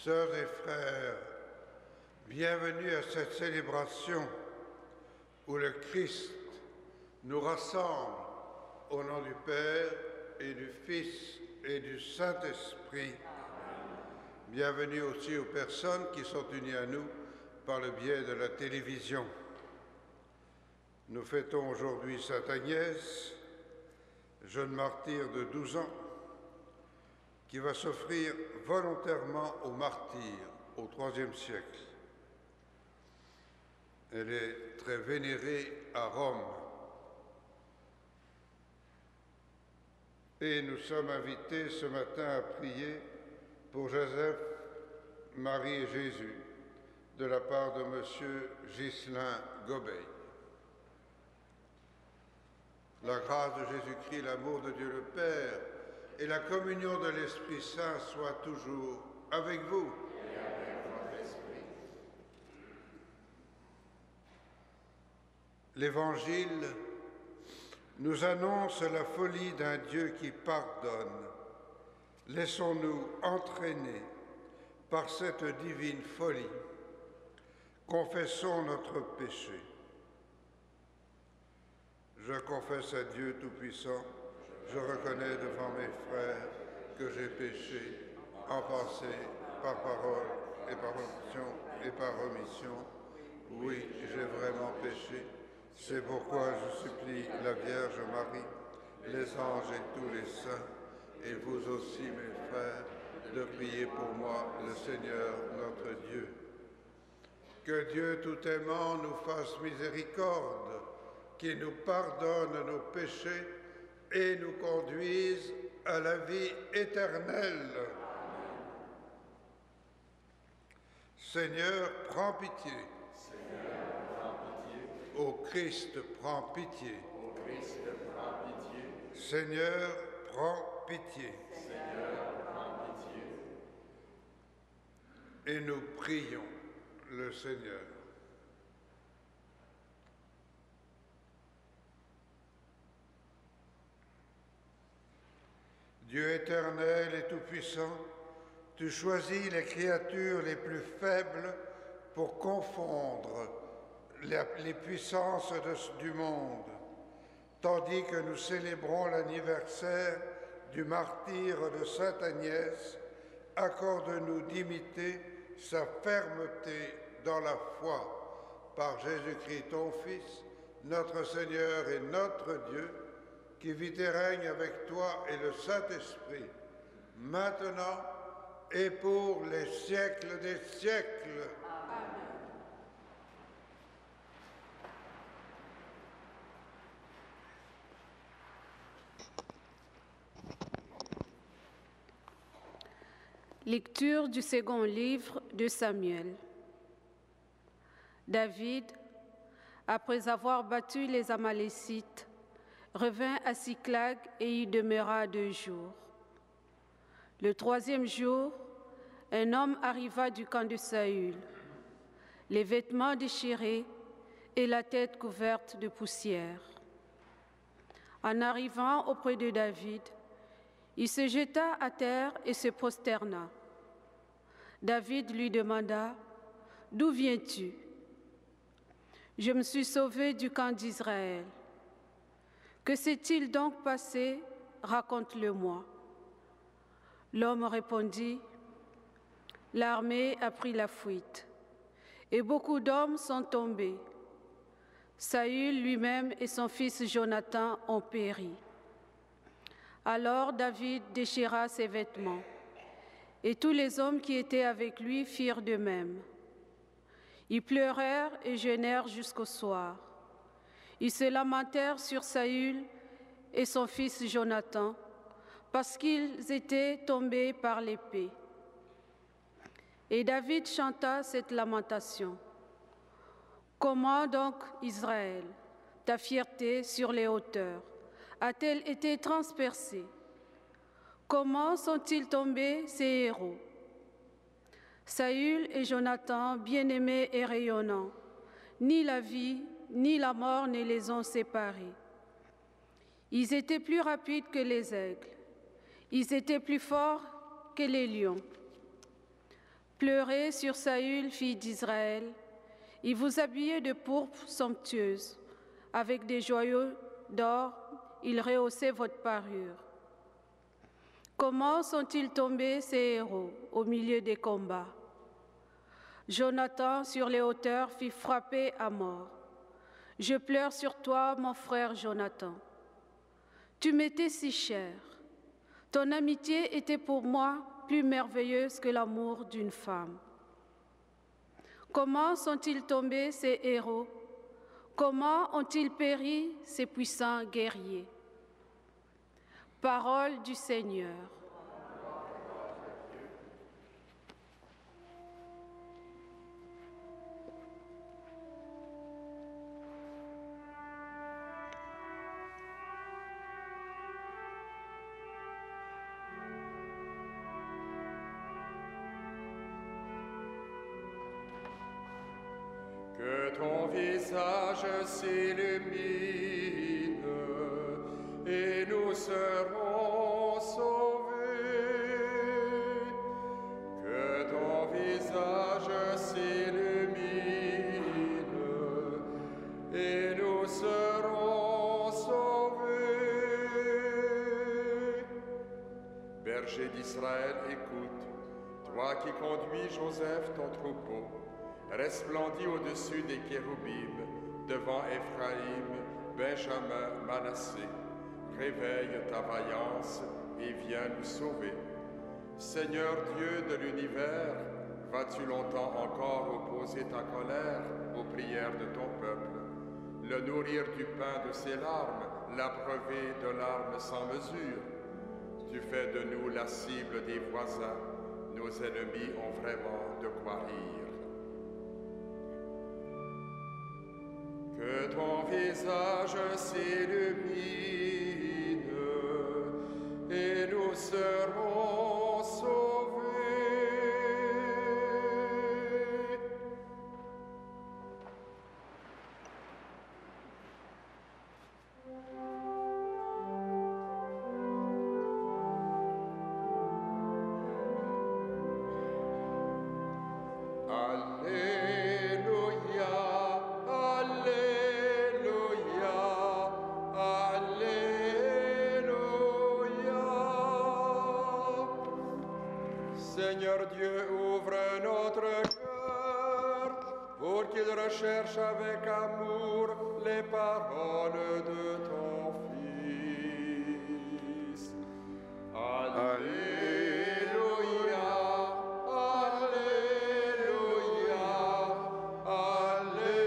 Sœurs et frères, bienvenue à cette célébration où le Christ nous rassemble au nom du Père et du Fils et du Saint-Esprit. Bienvenue aussi aux personnes qui sont unies à nous par le biais de la télévision. Nous fêtons aujourd'hui Sainte Agnès, jeune martyre de 12 ans, qui va s'offrir volontairement au martyre au IIIe siècle. Elle est très vénérée à Rome. Et nous sommes invités ce matin à prier pour Joseph, Marie et Jésus, de la part de M. Ghislain Gobeil. La grâce de Jésus-Christ, l'amour de Dieu le Père et la communion de l'Esprit Saint soient toujours avec vous. Et avec votre esprit. L'Évangile nous annonce la folie d'un Dieu qui pardonne. Laissons-nous entraîner par cette divine folie. Confessons notre péché. Je confesse à Dieu Tout-Puissant, je reconnais devant mes frères que j'ai péché en pensée, par parole et par action et par omission. Oui, j'ai vraiment péché. C'est pourquoi je supplie la Vierge Marie, les anges et tous les saints, et vous aussi, mes frères, de prier pour moi, le Seigneur notre Dieu. Que Dieu tout aimant nous fasse miséricorde, qu'il nous pardonne nos péchés et nous conduise à la vie éternelle. Seigneur, prends pitié. Seigneur, prends pitié. Ô Christ, prends pitié. Ô Christ, prends pitié. Seigneur, prends pitié. Seigneur, prends pitié. Et nous prions le Seigneur. Dieu éternel et tout-puissant, tu choisis les créatures les plus faibles pour confondre les puissances du monde, tandis que nous célébrons l'anniversaire du martyre de Sainte Agnès. Accorde-nous d'imiter sa fermeté dans la foi, par Jésus-Christ ton Fils, notre Seigneur et notre Dieu, qui vit et règne avec toi et le Saint-Esprit, maintenant et pour les siècles des siècles. Amen. Lecture du second livre de Samuel. David, après avoir battu les Amalécites, revint à Siclag et y demeura 2 jours. Le 3e jour, un homme arriva du camp de Saül, les vêtements déchirés et la tête couverte de poussière. En arrivant auprès de David, il se jeta à terre et se prosterna. David lui demanda : « D'où viens-tu ? » ?»« Je me suis sauvé du camp d'Israël. » »« Que s'est-il donc passé ? Raconte-le-moi. » L'homme répondit : « L'armée a pris la fuite, et beaucoup d'hommes sont tombés. Saül lui-même et son fils Jonathan ont péri. » Alors David déchira ses vêtements, et tous les hommes qui étaient avec lui firent de même. Ils pleurèrent et jeûnèrent jusqu'au soir. Ils se lamentèrent sur Saül et son fils Jonathan, parce qu'ils étaient tombés par l'épée. Et David chanta cette lamentation : « Comment donc, Israël, ta fierté sur les hauteurs a-t-elle été transpercée? Comment sont-ils tombés, ces héros? Saül et Jonathan, bien-aimés et rayonnants, ni la vie ni la mort ne les ont séparés. Ils étaient plus rapides que les aigles, ils étaient plus forts que les lions. Pleurez sur Saül, fille d'Israël. Il vous habillait de pourpre somptueuse. Avec des joyaux d'or, il rehaussait votre parure. Comment sont-ils tombés, ces héros, au milieu des combats? Jonathan, sur les hauteurs, fit frapper à mort. Je pleure sur toi, mon frère Jonathan. Tu m'étais si cher. Ton amitié était pour moi plus merveilleuse que l'amour d'une femme. Comment sont-ils tombés, ces héros? Comment ont-ils péri, ces puissants guerriers? Parole du Seigneur. Que ton visage s'illumine et nous serons sauvés. Que ton visage s'illumine et nous serons sauvés. Berger d'Israël, écoute, toi qui conduis Joseph ton troupeau. Resplendis au-dessus des kéroubim, devant Éphraïm, Benjamin, Manassé. Réveille ta vaillance et viens nous sauver. Seigneur Dieu de l'univers, vas-tu longtemps encore opposer ta colère aux prières de ton peuple, le nourrir du pain de ses larmes, l'abreuver de larmes sans mesure? Tu fais de nous la cible des voisins, nos ennemis ont vraiment de quoi rire. Que ton visage s'illumine et nous serons sauvés. Seigneur Dieu, ouvre notre cœur pour qu'il recherche avec amour les paroles de ton Fils. Alléluia, Alléluia, Alléluia.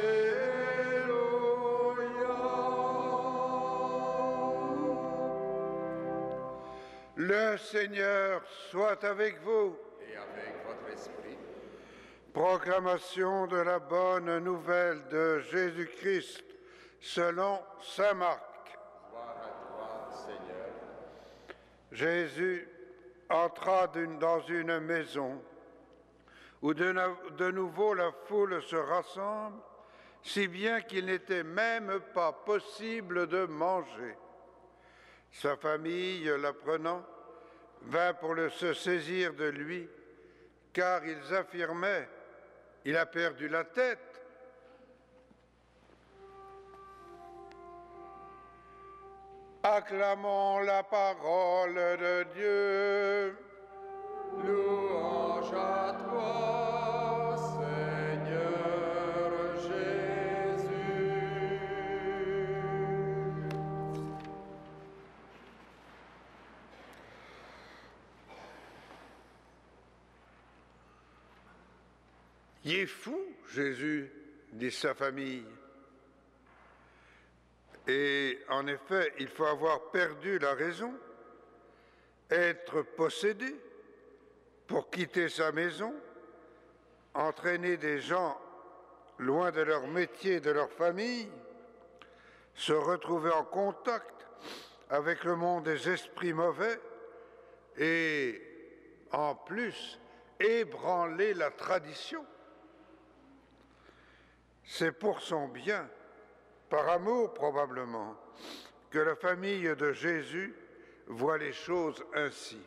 Le Seigneur soit avec vous. Proclamation de la bonne nouvelle de Jésus-Christ selon saint Marc. Gloire à toi, Seigneur. Jésus entra dans une maison où de nouveau la foule se rassemble, si bien qu'il n'était même pas possible de manger. Sa famille, l'apprenant, vint pour se saisir de lui, car ils affirmaient: il a perdu la tête. Acclamons la parole de Dieu. Louange à toi, Seigneur Jésus. Il est fou, Jésus, dit sa famille. Et en effet, il faut avoir perdu la raison, être possédé pour quitter sa maison, entraîner des gens loin de leur métier, de leur famille, se retrouver en contact avec le monde des esprits mauvais et, en plus, ébranler la tradition. C'est pour son bien, par amour probablement, que la famille de Jésus voit les choses ainsi.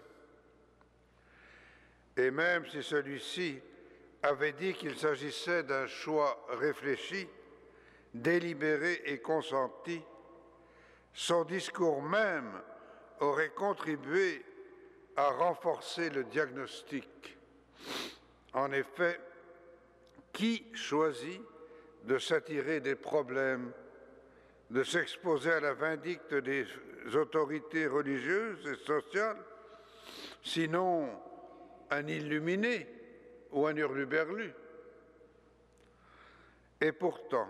Et même si celui-ci avait dit qu'il s'agissait d'un choix réfléchi, délibéré et consenti, son discours même aurait contribué à renforcer le diagnostic. En effet, qui choisit de s'attirer des problèmes, de s'exposer à la vindicte des autorités religieuses et sociales, sinon un illuminé ou un hurluberlu? Et pourtant,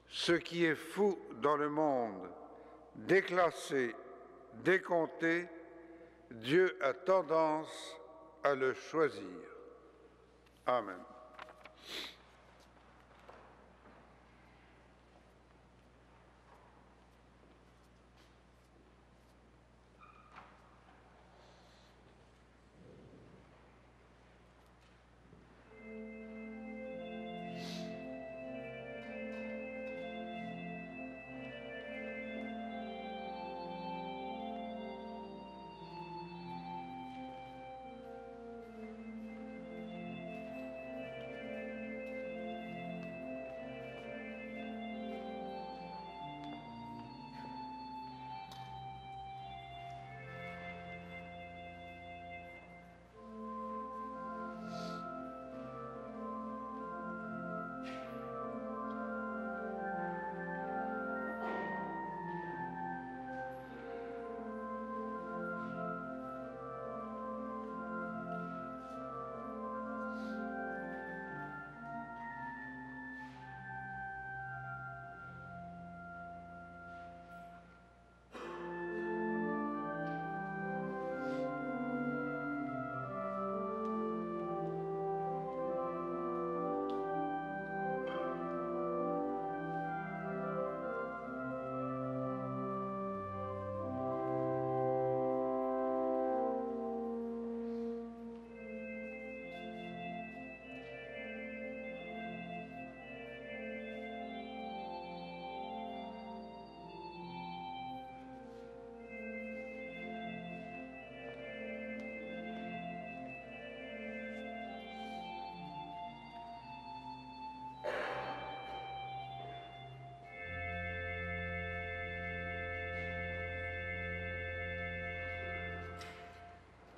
ce qui est fou dans le monde, déclassé, décompté, Dieu a tendance à le choisir. Amen.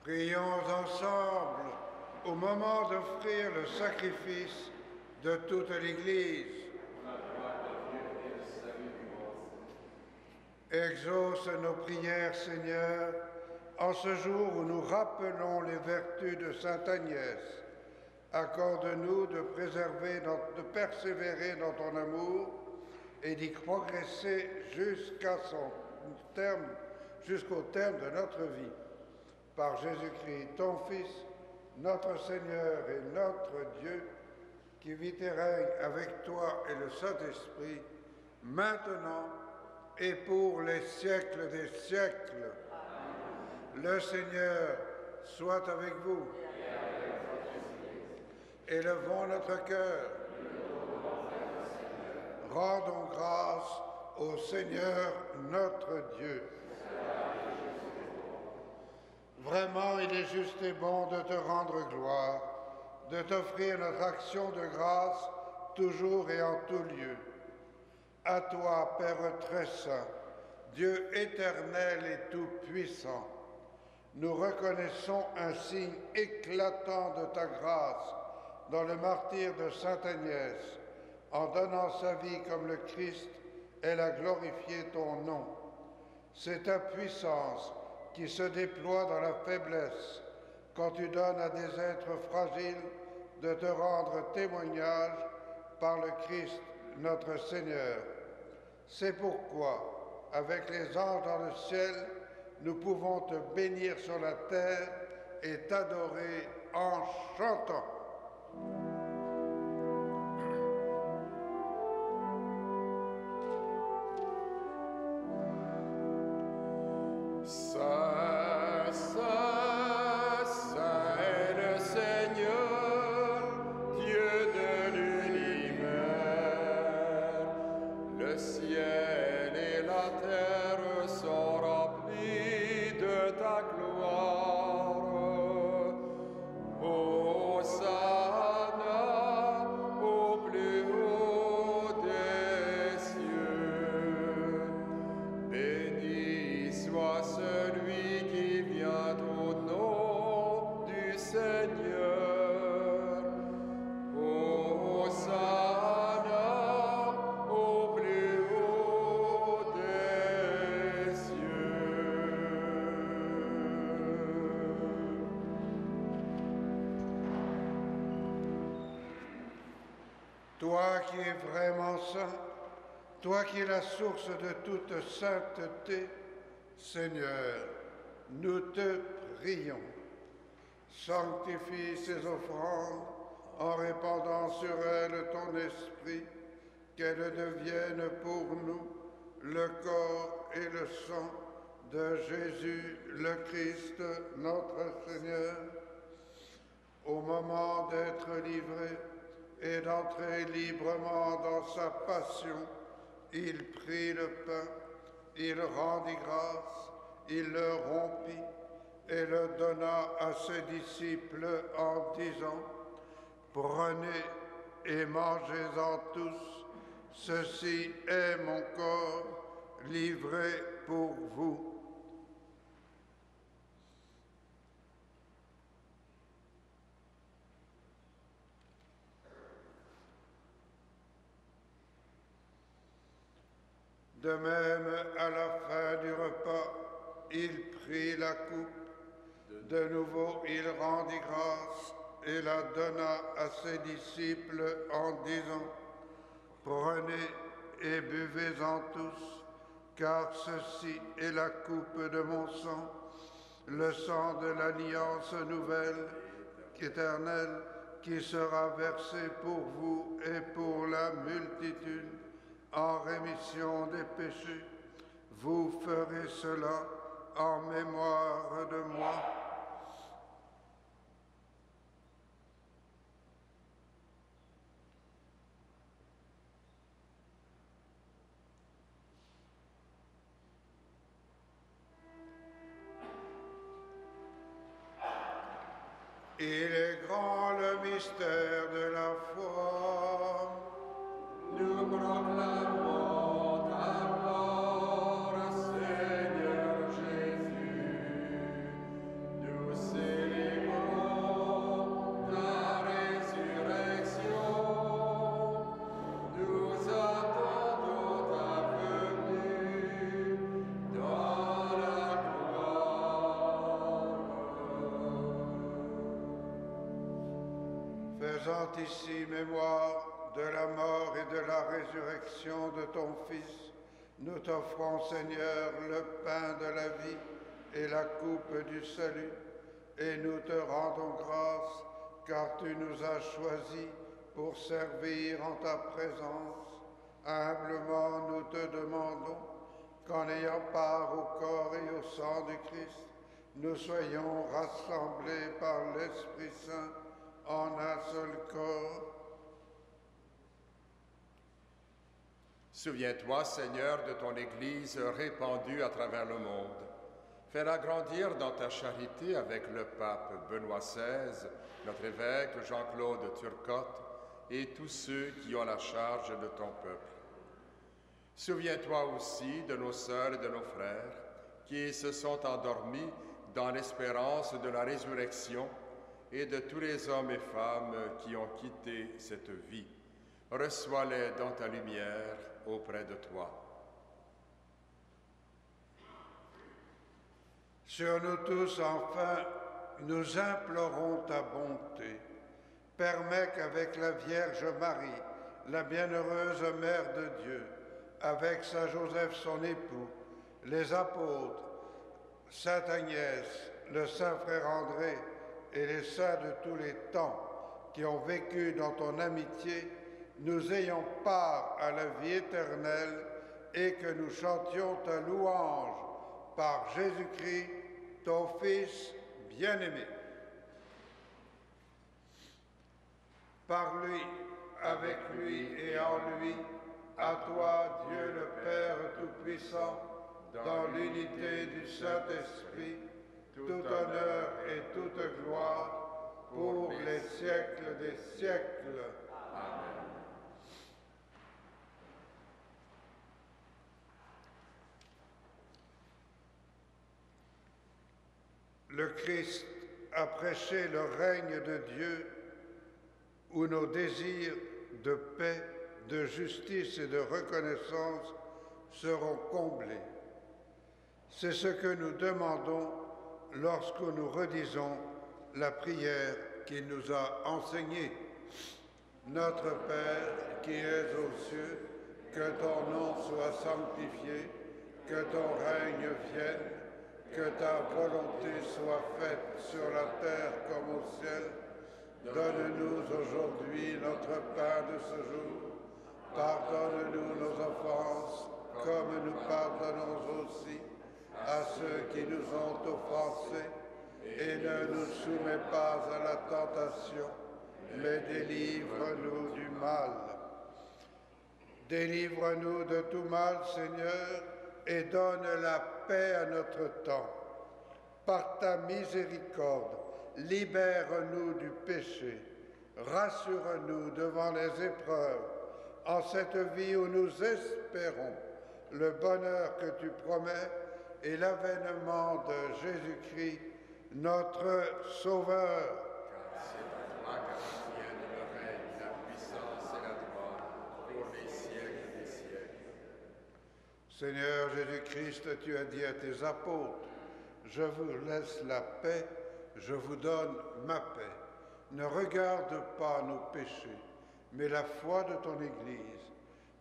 Prions ensemble au moment d'offrir le sacrifice de toute l'Église. Exauce nos prières, Seigneur, en ce jour où nous rappelons les vertus de sainte Agnès. Accorde-nous de persévérer dans ton amour et d'y progresser jusqu'au terme de notre vie. Par Jésus-Christ, ton Fils, notre Seigneur et notre Dieu, qui vit et règne avec toi et le Saint-Esprit, maintenant et pour les siècles des siècles. Amen. Le Seigneur soit avec vous. Élevons notre cœur. Rendons grâce au Seigneur notre Dieu. Vraiment, il est juste et bon de te rendre gloire, de t'offrir notre action de grâce toujours et en tout lieu. À toi, Père très saint, Dieu éternel et tout-puissant, nous reconnaissons un signe éclatant de ta grâce dans le martyre de sainte Agnès, en donnant sa vie comme le Christ, elle a glorifié ton nom. C'est ta puissance qui se déploie dans la faiblesse, quand tu donnes à des êtres fragiles de te rendre témoignage par le Christ notre Seigneur. C'est pourquoi, avec les anges dans le ciel, nous pouvons te bénir sur la terre et t'adorer en chantant. Toi qui es vraiment saint, toi qui es la source de toute sainteté, Seigneur, nous te prions. Sanctifie ces offrandes en répandant sur elles ton esprit, qu'elles deviennent pour nous le corps et le sang de Jésus le Christ, notre Seigneur. Au moment d'être livré et d'entrer librement dans sa passion, il prit le pain, il rendit grâce, il le rompit et le donna à ses disciples en disant: « Prenez et mangez-en tous, ceci est mon corps livré pour vous. » De même, à la fin du repas, il prit la coupe. De nouveau, il rendit grâce et la donna à ses disciples en disant: « Prenez et buvez-en tous, car ceci est la coupe de mon sang, le sang de l'alliance nouvelle, éternelle, qui sera versé pour vous et pour la multitude en rémission des péchés. Vous ferez cela en mémoire de moi. » Il est grand le mystère de la foi. Nous proclamons ta mort, Seigneur Jésus. Nous célébrons ta résurrection. Nous attendons ta venue dans la gloire. Faisant ici mémoire de la mort et de la résurrection de ton Fils, nous t'offrons, Seigneur, le pain de la vie et la coupe du salut, et nous te rendons grâce, car tu nous as choisis pour servir en ta présence. Humblement, nous te demandons qu'en ayant part au corps et au sang du Christ, nous soyons rassemblés par l'Esprit Saint en un seul corps. Souviens-toi, Seigneur, de ton Église répandue à travers le monde. Fais-la grandir dans ta charité avec le pape Benoît XVI, notre évêque Jean-Claude Turcotte et tous ceux qui ont la charge de ton peuple. Souviens-toi aussi de nos sœurs et de nos frères qui se sont endormis dans l'espérance de la résurrection et de tous les hommes et femmes qui ont quitté cette vie. Reçois-les dans ta lumière auprès de toi. Sur nous tous, enfin, nous implorons ta bonté. Permets qu'avec la Vierge Marie, la bienheureuse Mère de Dieu, avec Saint Joseph son époux, les apôtres, Sainte Agnès, le Saint Frère André et les saints de tous les temps qui ont vécu dans ton amitié, nous ayons part à la vie éternelle et que nous chantions ta louange par Jésus-Christ, ton Fils bien-aimé. Par lui, avec lui et en lui, à toi, Dieu le Père Tout-Puissant, dans l'unité du Saint-Esprit, tout honneur et toute gloire pour les siècles des siècles. Amen. Le Christ a prêché le règne de Dieu où nos désirs de paix, de justice et de reconnaissance seront comblés. C'est ce que nous demandons lorsque nous redisons la prière qu'il nous a enseignée. Notre Père qui es aux cieux, que ton nom soit sanctifié, que ton règne vienne, que ta volonté soit faite sur la terre comme au ciel. Donne-nous aujourd'hui notre pain de ce jour. Pardonne-nous nos offenses, comme nous pardonnons aussi à ceux qui nous ont offensés. Et ne nous soumets pas à la tentation, mais délivre-nous du mal. Délivre-nous de tout mal, Seigneur, et donne la paix à notre temps. Par ta miséricorde, libère-nous du péché. Rassure-nous devant les épreuves, en cette vie où nous espérons le bonheur que tu promets et l'avènement de Jésus-Christ, notre Sauveur. Car c'est à toi qu'appartiennent le règne, la puissance et la gloire pour les siècles des siècles. Seigneur Jésus-Christ, tu as dit à tes apôtres, « Je vous laisse la paix, je vous donne ma paix. Ne regarde pas nos péchés, mais la foi de ton Église.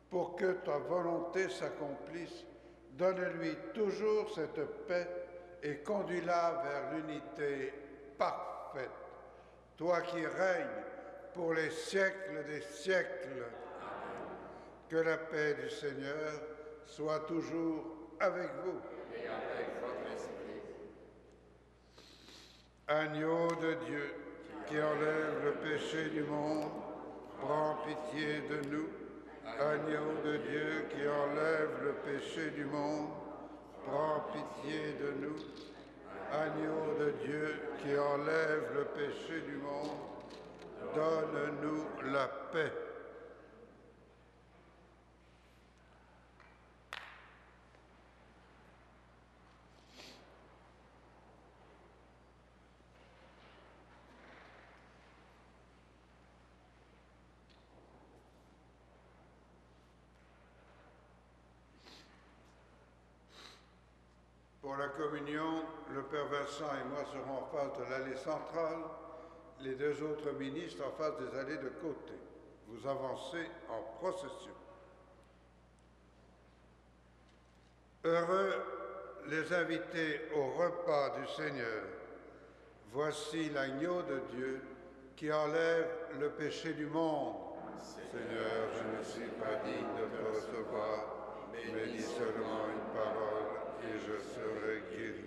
Pour que ta volonté s'accomplisse, donne-lui toujours cette paix et conduis-la vers l'unité parfaite. Toi qui règnes pour les siècles des siècles. Amen. Que la paix du Seigneur soit toujours avec vous. Et avec votre esprit. Agneau de Dieu, qui enlève le péché du monde, prends pitié de nous. Agneau de Dieu, qui enlève le péché du monde, prends pitié de nous. Agneau de Dieu, qui enlève le péché du monde, donne-nous la paix. Pour la communion, le Père Vincent et moi serons en face de l'allée centrale, les deux autres ministres en face des allées de côté. Vous avancez en procession. Heureux les invités au repas du Seigneur. Voici l'agneau de Dieu qui enlève le péché du monde. Seigneur, je ne suis pas digne de te recevoir, mais dis seulement une parole et je serai guéri.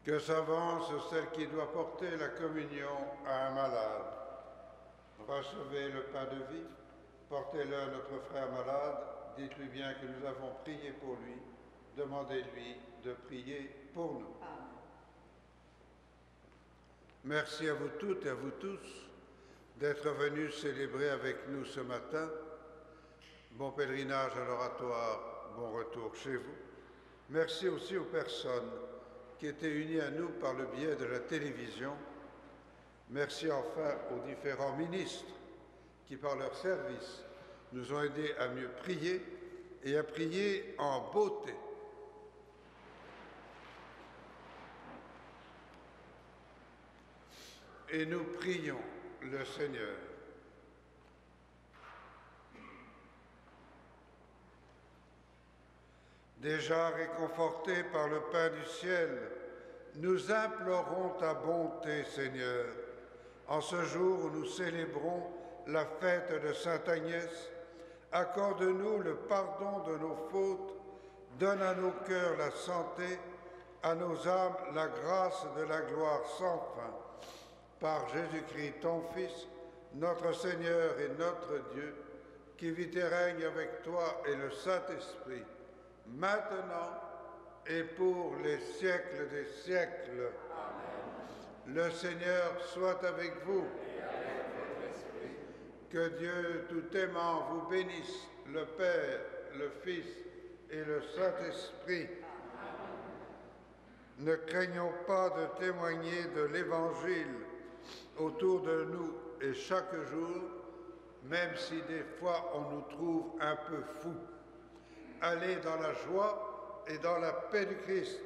Que s'avance celle qui doit porter la communion à un malade. Recevez le pain de vie, portez-le à notre frère malade, dites-lui bien que nous avons prié pour lui, demandez-lui de prier pour nous. Amen. Merci à vous toutes et à vous tous d'être venus célébrer avec nous ce matin. Bon pèlerinage à l'oratoire, bon retour chez vous. Merci aussi aux personnes qui étaient unies à nous par le biais de la télévision. Merci enfin aux différents ministres qui, par leur service, nous ont aidés à mieux prier et à prier en beauté. Et nous prions le Seigneur. Déjà réconfortés par le pain du ciel, nous implorons ta bonté, Seigneur. En ce jour où nous célébrons la fête de Sainte Agnès, accorde-nous le pardon de nos fautes, donne à nos cœurs la santé, à nos âmes la grâce de la gloire sans fin. Par Jésus-Christ, ton Fils, notre Seigneur et notre Dieu, qui vit et règne avec toi et le Saint-Esprit, maintenant et pour les siècles des siècles. Amen. Le Seigneur soit avec vous. Et avec votre esprit. Que Dieu tout aimant vous bénisse, le Père, le Fils et le Saint-Esprit. Ne craignons pas de témoigner de l'Évangile autour de nous et chaque jour, même si des fois on nous trouve un peu fous. Allez dans la joie et dans la paix du Christ.